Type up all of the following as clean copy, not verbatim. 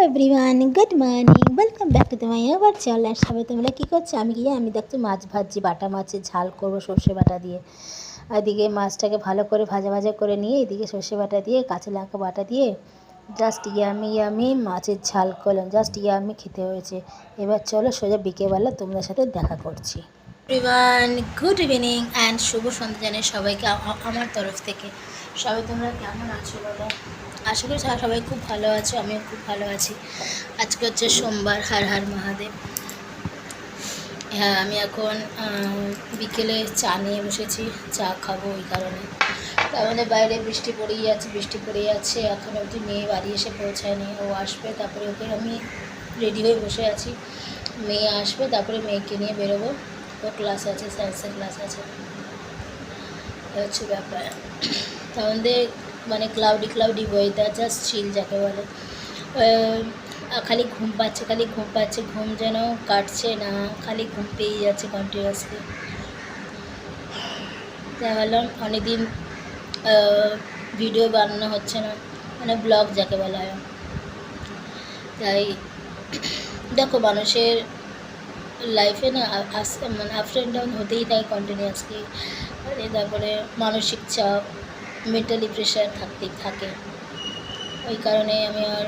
Everyone, good morning, welcome back to my our channel. সবাই তোমরা কী করছো? আমি দেখছো মাছ ভাজছি, বাটা মাছের ঝাল করবো সর্ষে বাটা দিয়ে। এদিকে মাছটাকে ভালো করে ভাজা ভাজা করে নিয়ে এদিকে সর্ষে বাটা দিয়ে কাঁচা লঙ্কা বাটা দিয়ে জাস্ট ইয়ামি মাছের ঝাল করলাম। জাস্ট ইয়ামি খেতে হয়েছে। এবার চলো সোজা বিকেলবেলা তোমাদের সাথে দেখা করছি। এভরিওয়ান, গুড ইভিনিং অ্যান্ড শুভ সন্ধ্যা জানাই সবাইকে আমার তরফ থেকে। সবাই তোমরা কেমন আছো বলো? আশা করি সবাই খুব ভালো আছো, আমিও খুব ভালো আছি। আজকে হচ্ছে সোমবার, হর হর মহাদেব। হ্যাঁ, আমি এখন বিকেলে চা নিয়ে বসেছি, চা খাবো ওই কারণে। আমাদের বাইরে বৃষ্টি পড়েই যাচ্ছে। এখন অবধি মেয়ে বাড়ি এসে পৌঁছায়নি, ও আসবে তারপরে ওকে আমি রেডি হয়ে বসে আছি। মেয়ে আসবে তারপরে মেয়েকে নিয়ে বেরোবো, ওর ক্লাস আছে, সায়েন্সের ক্লাস আছে। হচ্ছে ব্যাপার। আমাদের মানে ক্লাউডি ওয়েদার, জাস্ট চিল যাকে বলে। খালি ঘুম পাচ্ছে, ঘুম যেন কাটছে না, খালি ঘুম পেয়ে যাচ্ছে কন্টিনিউয়াসলি। তাই ভাবলাম অনেকদিন ভিডিও বানানো হচ্ছে না, মানে ব্লগ যাকে বলা হয়। তাই দেখো, মানুষের লাইফে না মানে আপস অ্যান্ড ডাউন হতেই থাকে কন্টিনিউয়াসলি। তারপরে মানসিক চাপ, মেন্টালি প্রেশার থাকতেই থাকে। ওই কারণে আমি আর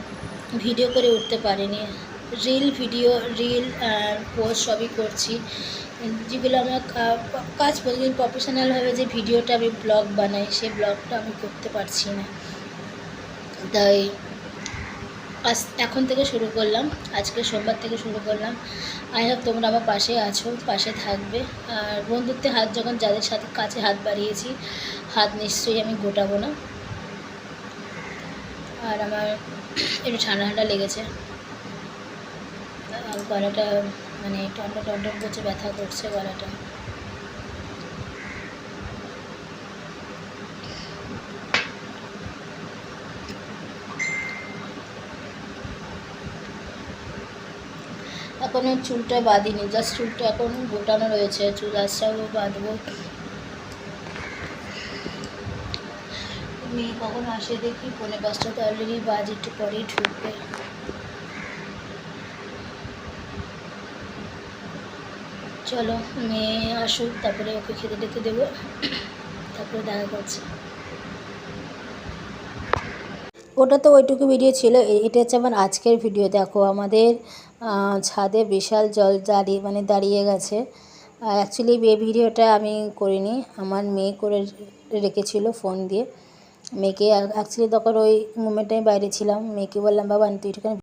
ভিডিও করে উঠতে পারিনি। রিল আর পোস্ট সবই করছি, যেগুলো আমার কাজ প্রতিদিন প্রফেশনালভাবে যে ভিডিওটা আমি ব্লগ বানাই, সেই ব্লগটা আমি করতে পারছি না। তাই এখন থেকে শুরু করলাম, আজকে সোমবার থেকে শুরু করলাম। আই হোপ তোমরা আমার পাশে আছো, পাশে থাকবে। আর বন্ধুত্বে হাত যখন যাদের সাথে কাছে হাত বাড়িয়েছি, হাত নিশ্চয়ই আমি গোটাবো না। আর আমার একটু ঠান্ডা লেগেছে, গলাটা মানে টন্ডন করছে, ব্যথা করছে গলাটা। এখনও চুলটা বাঁধিনি, জাস্ট চুলটা এখন গোটানো রয়েছে, চুল আসাও বাঁধবো। মেয়ে কখন আসে দেখি, 5:45 তো অলরেডি বাজে, একটু পরেই ঢুকবে। চলো মেয়ে আসুক, তারপরে ওকে খেতে দেবো, তারপরে দেখা করছে। ওটা তো ওইটুকু ভিডিও ছিল। এটা হচ্ছে আমার আজকের ভিডিও। দেখো আমাদের ছাদে বিশাল জল দাঁড়িয়ে গেছে। অ্যাকচুয়ালি এই ভিডিওটা আমি করিনি, আমার মেয়ে করে রেখেছিল ফোন দিয়ে। মেয়েকে অ্যাকচুয়ালি তখন ওই মোমেন্টে আমি বাইরে ছিলাম, মেয়েকে বললাম বাবা তুই একটুখানি